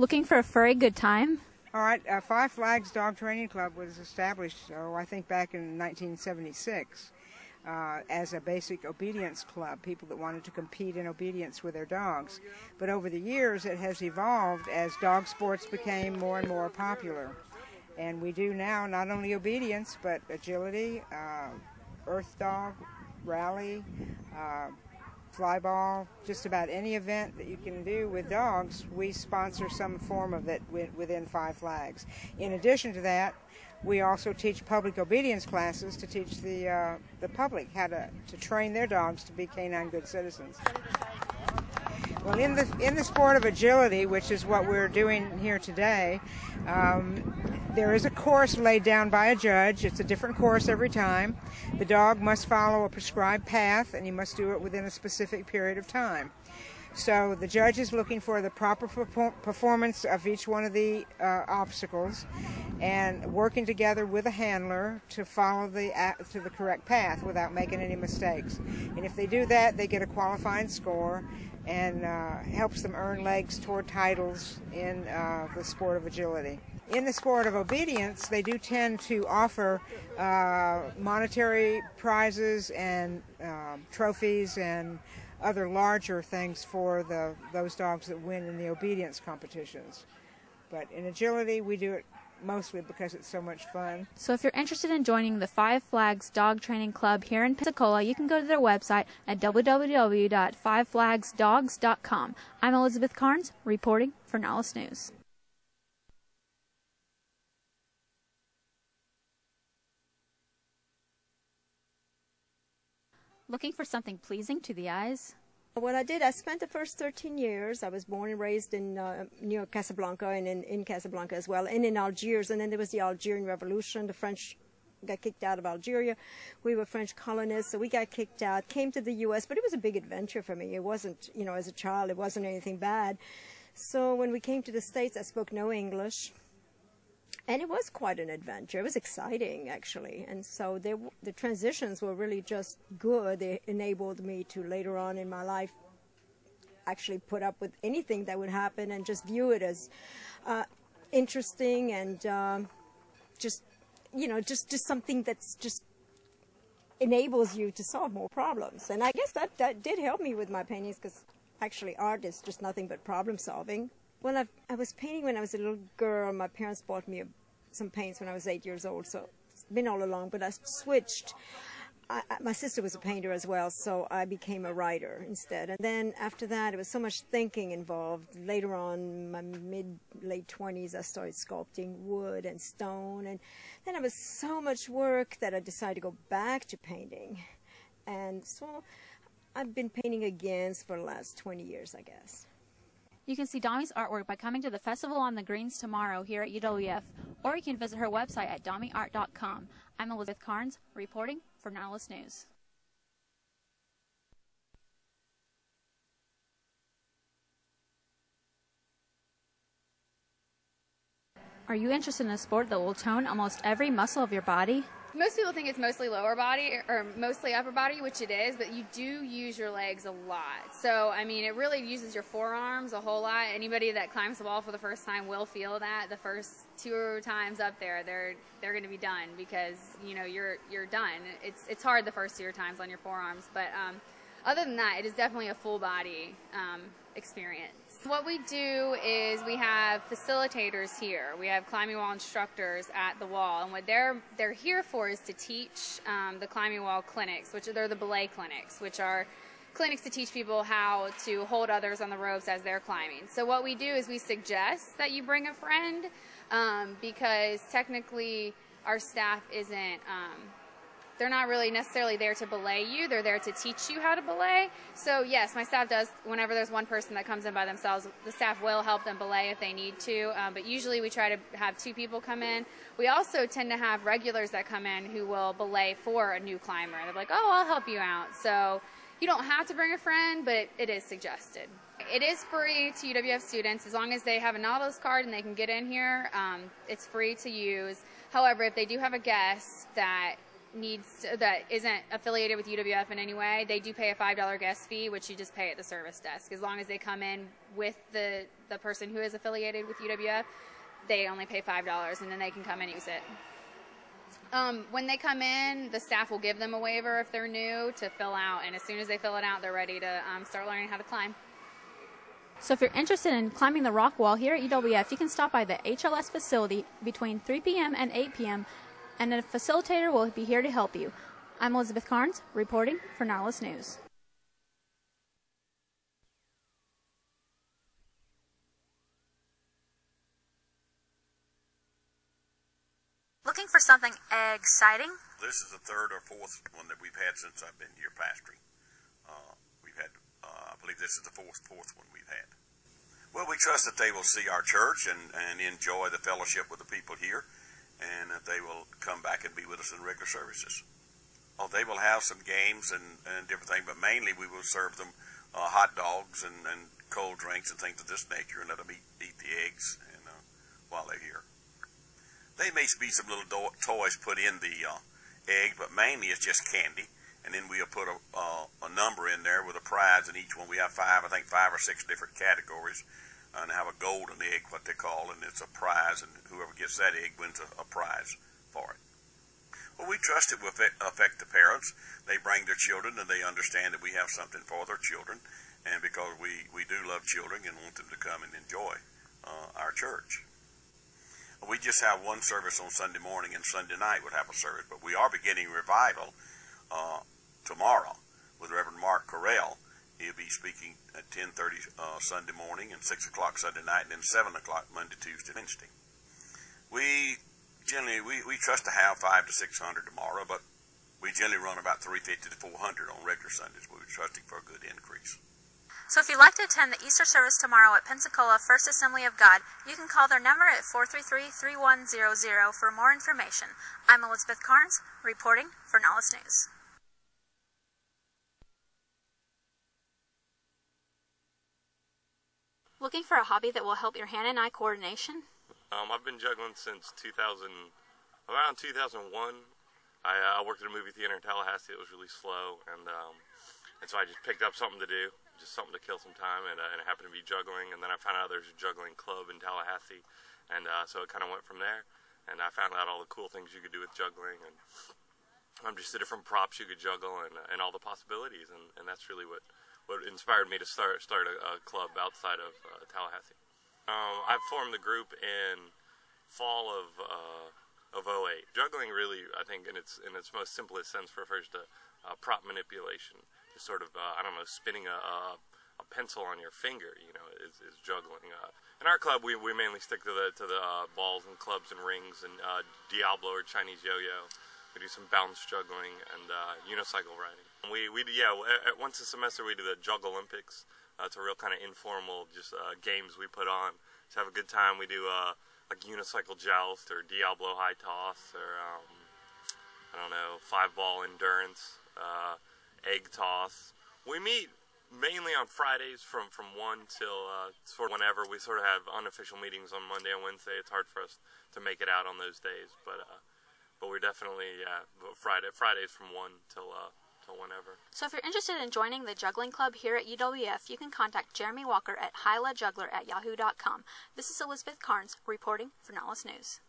Looking for a furry good time? All right, Five Flags Dog Training Club was established, I think back in 1976 as a basic obedience club, people that wanted to compete in obedience with their dogs. But over the years, it has evolved as dog sports became more and more popular. And we do now not only obedience, but agility, earth dog, rally, fly ball, just about any event that you can do with dogs, we sponsor some form of it within Five Flags. In addition to that, we also teach public obedience classes to teach the public how to train their dogs to be canine good citizens. Well, in the sport of agility, which is what we're doing here today, there is a course laid down by a judge. It's a different course every time. The dog must follow a prescribed path, and he must do it within a specific period of time. So the judge is looking for the proper performance of each one of the obstacles and working together with a handler to follow to the correct path without making any mistakes. And if they do that, they get a qualifying score and helps them earn legs toward titles in the sport of agility. In the sport of obedience, they do tend to offer monetary prizes and trophies and other larger things for those dogs that win in the obedience competitions. But in agility, we do it mostly because it's so much fun. So if you're interested in joining the Five Flags Dog Training Club here in Pensacola, you can go to their website at www.fiveflagsdogs.com. I'm Elizabeth Carnes, reporting for Nollis News. Looking for something pleasing to the eyes? What I did, I spent the first 13 years. I was born and raised in near Casablanca and in Casablanca as well, and in Algiers. And then there was the Algerian Revolution. The French got kicked out of Algeria. We were French colonists, so we got kicked out, came to the U.S., but it was a big adventure for me. It wasn't, as a child, it wasn't anything bad. So when we came to the States, I spoke no English. And it was quite an adventure. It was exciting, actually. And so the transitions were really just good. They enabled me to, later on in my life, actually put up with anything that would happen and just view it as interesting and just something that's just enables you to solve more problems. And I guess that did help me with my paintings, because actually art is just nothing but problem solving. Well, I was painting when I was a little girl. My parents bought me some paints when I was 8 years old, so it's been all along, but I switched. My sister was a painter as well, so I became a writer instead. And then after that, it was so much thinking involved. Later on, my late 20s, I started sculpting wood and stone, and then it was so much work that I decided to go back to painting. And so I've been painting again for the last 20 years, I guess. You can see Dami's artwork by coming to the Festival on the Greens tomorrow here at UWF, or you can visit her website at damiart.com. I'm Elizabeth Carnes, reporting for Nollis News. Are you interested in a sport that will tone almost every muscle of your body? Most people think it's mostly lower body or mostly upper body, which it is, but you do use your legs a lot. So, I mean, it really uses your forearms a whole lot. Anybody that climbs the wall for the first time will feel that. The first 2 times up there, they're going to be done because, you're done. It's hard the first 2 times on your forearms, but other than that, it is definitely a full body experience. What we do is we have facilitators here. We have climbing wall instructors at the wall, and what they're here for is to teach the climbing wall clinics, which are the belay clinics, which are clinics to teach people how to hold others on the ropes as they're climbing. So what we do is we suggest that you bring a friend because technically our staff isn't they're not really necessarily there to belay you. They're there to teach you how to belay. So yes, my staff does, whenever there's one person that comes in by themselves, the staff will help them belay if they need to. But usually we try to have 2 people come in. We also tend to have regulars that come in who will belay for a new climber. They're like, oh, I'll help you out. So you don't have to bring a friend, but it is suggested. It is free to UWF students as long as they have a Nautilus card and they can get in here. It's free to use. However, if they do have a guest that that isn't affiliated with UWF in any way, they do pay a $5 guest fee, which you just pay at the service desk. As long as they come in with the person who is affiliated with UWF, they only pay $5, and then they can come and use it. When they come in, the staff will give them a waiver if they're new to fill out, and as soon as they fill it out, they're ready to start learning how to climb. So if you're interested in climbing the rock wall here at UWF, you can stop by the HLS facility between 3 p.m. and 8 p.m., and a facilitator will be here to help you. I'm Elizabeth Carnes, reporting for Nautilus News. Looking for something exciting? This is the third or fourth one that we've had since I've been here pastoring. We've had, I believe this is the fourth one we've had. Well, we trust that they will see our church and enjoy the fellowship with the people here, and that they will come back and be with us in regular services. Oh, they will have some games and different things, but mainly we will serve them hot dogs and cold drinks and things of this nature, and let them eat the eggs while they're here. There may be some little toys put in the egg, but mainly it's just candy. And then we'll put a number in there with a prize in each one. We have five or six different categories, and have a golden egg, what they call, and it's a prize, and whoever gets that egg wins a prize for it. Well, we trust it will affect the parents. They bring their children, and they understand that we have something for their children, and because we do love children and want them to come and enjoy our church. We just have one service on Sunday morning, and Sunday night we'll have a service, but we are beginning revival tomorrow with Reverend Mark Correll. He'll be speaking at 10:30 Sunday morning and 6 o'clock Sunday night, and then 7 o'clock Monday, Tuesday, Wednesday. We trust to have 500 to 600 tomorrow, but we generally run about 350 to 400 on regular Sundays. We're trusting for a good increase. So if you'd like to attend the Easter service tomorrow at Pensacola First Assembly of God, you can call their number at 433-3100 for more information. I'm Elizabeth Carnes, reporting for Nautilus News. Looking for a hobby that will help your hand and eye coordination? I've been juggling since around 2001. I worked at a movie theater in Tallahassee. It was really slow, and so I just picked up something to do, just something to kill some time, and it happened to be juggling. And then I found out there's a juggling club in Tallahassee, and so it kind of went from there. And I found out all the cool things you could do with juggling, and just the different props you could juggle, and all the possibilities. And that's really what inspired me to start a club outside of Tallahassee. I formed the group in fall of 08. Juggling really, I think, in its most simplest sense, refers to prop manipulation. Just sort of, spinning a pencil on your finger, is juggling. In our club, we mainly stick to the balls and clubs and rings and Diablo or Chinese yo-yo. We do some bounce juggling and unicycle riding. And once a semester we do the Juggle Olympics. It's a real kind of informal, just games we put on. Just have a good time. We do like unicycle joust or Diablo high toss or 5-ball endurance, egg toss. We meet mainly on Fridays from 1 till sort of whenever. We sort of have unofficial meetings on Monday and Wednesday. It's hard for us to make it out on those days, but we're definitely Fridays from 1 till whenever. So if you're interested in joining the juggling club here at UWF, you can contact Jeremy Walker at hylajuggler@yahoo.com. This is Elizabeth Carnes reporting for Nautilus News.